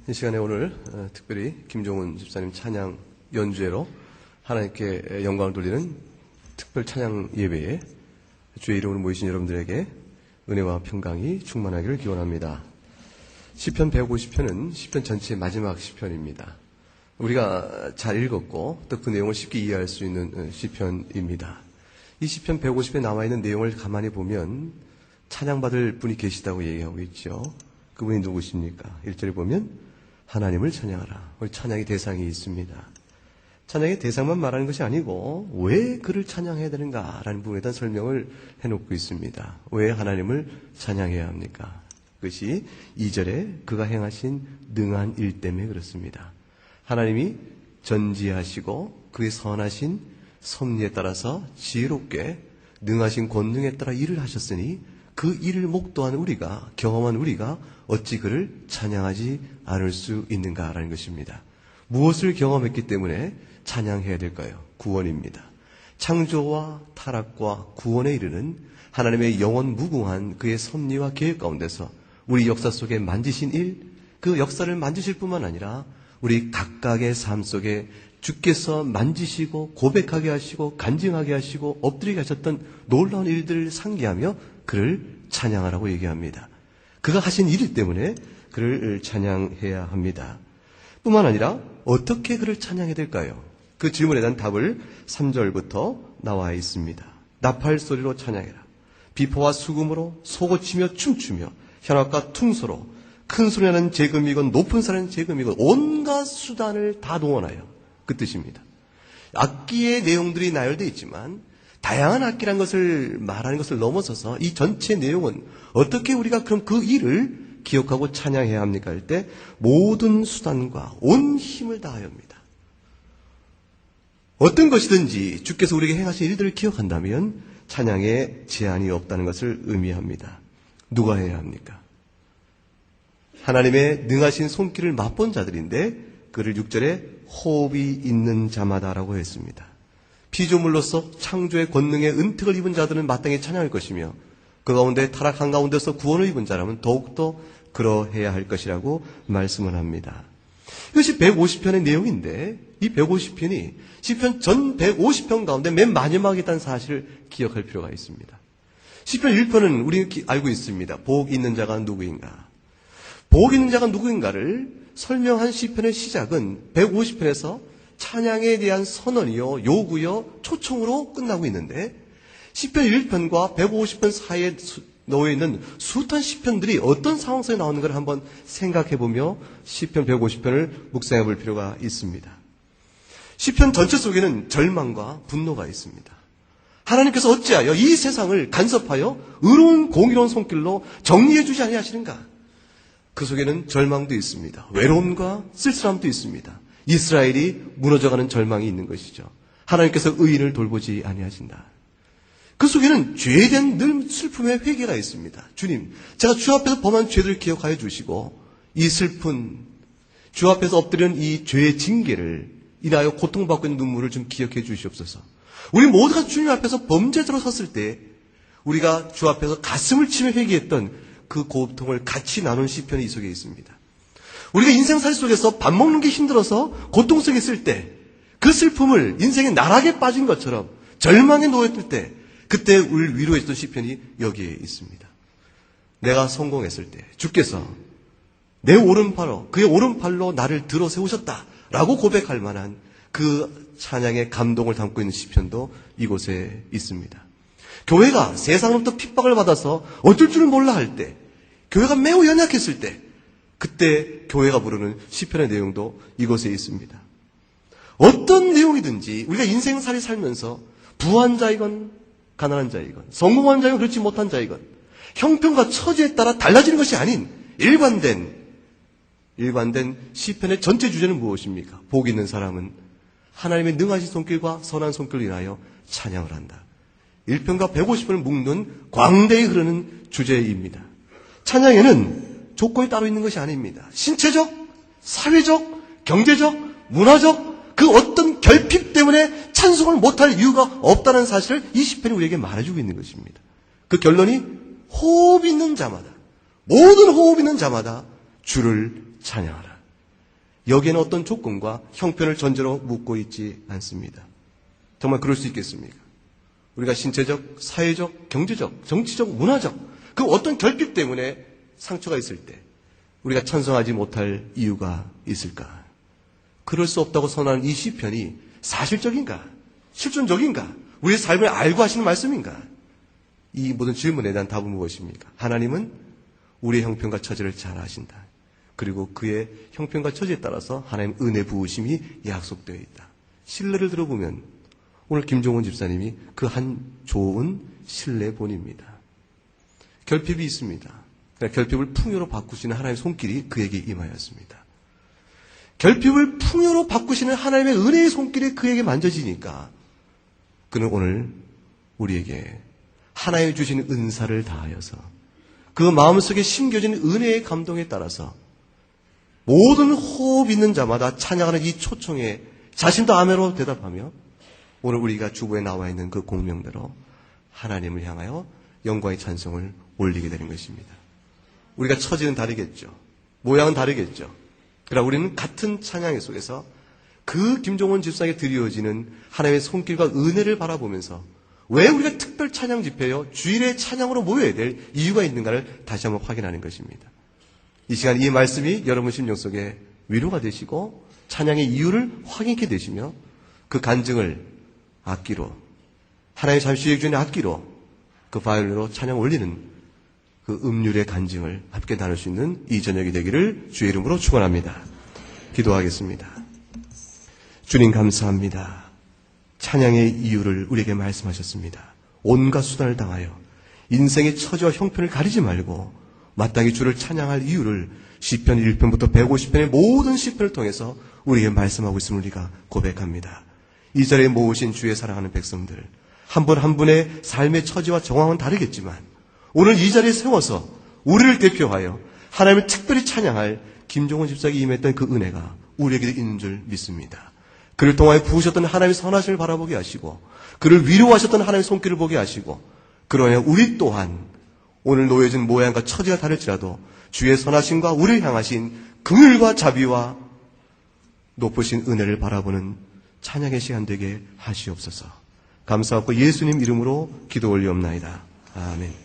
이 시간에 오늘 특별히 김종훈 집사님 찬양 연주회로 하나님께 영광을 돌리는 특별 찬양 예배에 주의 이름으로 모이신 여러분들에게 은혜와 평강이 충만하기를 기원합니다. 시편 150편은 시편 전체의 마지막 시편입니다. 우리가 잘 읽었고 또 그 내용을 쉽게 이해할 수 있는 시편입니다. 이 시편 150편에 나와 있는 내용을 가만히 보면 찬양받을 분이 계시다고 얘기하고 있죠. 그분이 누구십니까? 1절에 보면 하나님을 찬양하라. 우리 찬양의 대상이 있습니다. 찬양의 대상만 말하는 것이 아니고 왜 그를 찬양해야 되는가라는 부분에 대한 설명을 해놓고 있습니다. 왜 하나님을 찬양해야 합니까? 그것이 2절에 그가 행하신 능한 일 때문에 그렇습니다. 하나님이 전지하시고 그의 선하신 섭리에 따라서 지혜롭게 능하신 권능에 따라 일을 하셨으니 그 일을 목도한 우리가, 경험한 우리가 어찌 그를 찬양하지 않을 수 있는가라는 것입니다. 무엇을 경험했기 때문에 찬양해야 될까요? 구원입니다. 창조와 타락과 구원에 이르는 하나님의 영원 무궁한 그의 섭리와 계획 가운데서 우리 역사 속에 만지신 일, 그 역사를 만지실 뿐만 아니라 우리 각각의 삶 속에 주께서 만지시고 고백하게 하시고 간증하게 하시고 엎드리게 하셨던 놀라운 일들을 상기하며 그를 찬양하라고 얘기합니다. 그가 하신 일 때문에 그를 찬양해야 합니다. 뿐만 아니라 어떻게 그를 찬양해야 될까요? 그 질문에 대한 답을 3절부터 나와 있습니다. 나팔 소리로 찬양해라. 비포와 수금으로 소고치며 춤추며 현악과 퉁소로 큰 소리나는 재금이건 높은 소리나는 재금이건 온갖 수단을 다 동원하여 그 뜻입니다. 악기의 내용들이 나열되어 있지만 다양한 악기란 것을 말하는 것을 넘어서서 이 전체 내용은 어떻게 우리가 그럼 그 일을 기억하고 찬양해야 합니까? 할 때 모든 수단과 온 힘을 다하여 합니다. 어떤 것이든지 주께서 우리에게 행하신 일들을 기억한다면 찬양에 제한이 없다는 것을 의미합니다. 누가 해야 합니까? 하나님의 능하신 손길을 맛본 자들인데 그를 6절에 호흡이 있는 자마다라고 했습니다. 피조물로서 창조의 권능에 은택을 입은 자들은 마땅히 찬양할 것이며 그 가운데 타락한 가운데서 구원을 입은 자라면 더욱더 그러해야 할 것이라고 말씀을 합니다. 이것이 150편의 내용인데 이 150편이 시편 전 150편 가운데 맨 마지막에 있다는 사실을 기억할 필요가 있습니다. 시편 1편은 우리 알고 있습니다. 복 있는 자가 누구인가? 복 있는 자가 누구인가를 설명한 시편의 시작은 150편에서 찬양에 대한 선언이요, 요구요, 초청으로 끝나고 있는데 시편 1편과 150편 사이에 놓여 있는 숱한 시편들이 어떤 상황 속에 나오는가를 한번 생각해보며 시편 150편을 묵상해 볼 필요가 있습니다. 시편 전체 속에는 절망과 분노가 있습니다. 하나님께서 어찌하여 이 세상을 간섭하여 의로운 공의로운 손길로 정리해 주지 아니하시는가? 그 속에는 절망도 있습니다. 외로움과 쓸쓸함도 있습니다. 이스라엘이 무너져가는 절망이 있는 것이죠. 하나님께서 의인을 돌보지 아니하신다. 그 속에는 죄에 대한 늘 슬픔의 회개가 있습니다. 주님, 제가 주 앞에서 범한 죄들을 기억하여 주시고 이 슬픈 주 앞에서 엎드리는 이 죄의 징계를 인하여 고통받고 있는 눈물을 좀 기억해 주시옵소서. 우리 모두가 주님 앞에서 범죄자로 섰을 때 우리가 주 앞에서 가슴을 치며 회개했던 그 고통을 같이 나눈 시편이 이 속에 있습니다. 우리가 인생살 속에서 밥 먹는 게 힘들어서 고통 속에 있을 때 그 슬픔을 인생의 나락에 빠진 것처럼 절망에 놓였을 때 그때 우리를 위로해 줬던 시편이 여기에 있습니다. 내가 성공했을 때 주께서 내 오른팔로 그의 오른팔로 나를 들어 세우셨다라고 고백할 만한 그 찬양의 감동을 담고 있는 시편도 이곳에 있습니다. 교회가 세상으로부터 핍박을 받아서 어쩔 줄을 몰라 할 때, 교회가 매우 연약했을 때 그때 교회가 부르는 시편의 내용도 이곳에 있습니다. 어떤 내용이든지 우리가 인생살이 살면서 부한 자이건 가난한 자이건 성공한 자이건 그렇지 못한 자이건 형편과 처지에 따라 달라지는 것이 아닌 일관된 시편의 전체 주제는 무엇입니까? 복 있는 사람은 하나님의 능하신 손길과 선한 손길을 인하여 찬양을 한다. 1편과 150편을 묶는 광대히 흐르는 주제입니다. 찬양에는 조건이 따로 있는 것이 아닙니다. 신체적, 사회적, 경제적, 문화적 그 어떤 결핍 때문에 찬송을 못할 이유가 없다는 사실을 이 시편이 우리에게 말해주고 있는 것입니다. 그 결론이 호흡 있는 자마다 모든 호흡 있는 자마다 주를 찬양하라. 여기에는 어떤 조건과 형편을 전제로 묻고 있지 않습니다. 정말 그럴 수 있겠습니까? 우리가 신체적, 사회적, 경제적, 정치적, 문화적 그 어떤 결핍 때문에 상처가 있을 때 우리가 찬송하지 못할 이유가 있을까? 그럴 수 없다고 선언하는 이 시편이 사실적인가? 실존적인가? 우리의 삶을 알고 하시는 말씀인가? 이 모든 질문에 대한 답은 무엇입니까? 하나님은 우리의 형편과 처지를 잘 아신다. 그리고 그의 형편과 처지에 따라서 하나님 은혜 부으심이 약속되어 있다. 신뢰를 들어보면 오늘 김종원 집사님이 그 한 좋은 신뢰본입니다. 결핍이 있습니다. 결핍을 풍요로 바꾸시는 하나님의 손길이 그에게 임하였습니다. 결핍을 풍요로 바꾸시는 하나님의 은혜의 손길이 그에게 만져지니까 그는 오늘 우리에게 하나님이 주신 은사를 다하여서 그 마음속에 심겨진 은혜의 감동에 따라서 모든 호흡 있는 자마다 찬양하는 이 초청에 자신도 아멘으로 대답하며 오늘 우리가 주보에 나와 있는 그 공명대로 하나님을 향하여 영광의 찬송을 올리게 되는 것입니다. 우리가 처지는 다르겠죠. 모양은 다르겠죠. 그러나 우리는 같은 찬양 속에서 그 김종원 집사에게 드리워지는 하나님의 손길과 은혜를 바라보면서 왜 우리가 특별 찬양 집회요 주일에 찬양으로 모여야 될 이유가 있는가를 다시 한번 확인하는 것입니다. 이 시간 이 말씀이 여러분 심령 속에 위로가 되시고 찬양의 이유를 확인케 되시며 그 간증을 악기로 하나님의 잠시 주는 악기로 그 바이올린으로 찬양 올리는 그 음률의 간증을 함께 나눌 수 있는 이 저녁이 되기를 주의 이름으로 축원합니다. 기도하겠습니다. 주님 감사합니다. 찬양의 이유를 우리에게 말씀하셨습니다. 온갖 수단을 당하여 인생의 처지와 형편을 가리지 말고 마땅히 주를 찬양할 이유를 시편 1편부터 150편의 모든 시편을 통해서 우리에게 말씀하고 있음을 우리가 고백합니다. 이 자리에 모으신 주의 사랑하는 백성들 한 분 한 분의 삶의 처지와 정황은 다르겠지만 오늘 이 자리에 세워서 우리를 대표하여 하나님을 특별히 찬양할 김종원 집사에게 임했던 그 은혜가 우리에게도 있는 줄 믿습니다. 그를 통하여 부으셨던 하나님의 선하심을 바라보게 하시고 그를 위로하셨던 하나님의 손길을 보게 하시고 그러나 우리 또한 오늘 놓여진 모양과 처지가 다를지라도 주의 선하심과 우리를 향하신 긍휼과 자비와 높으신 은혜를 바라보는 찬양의 시간 되게 하시옵소서. 감사하고 예수님 이름으로 기도 올리옵나이다. 아멘.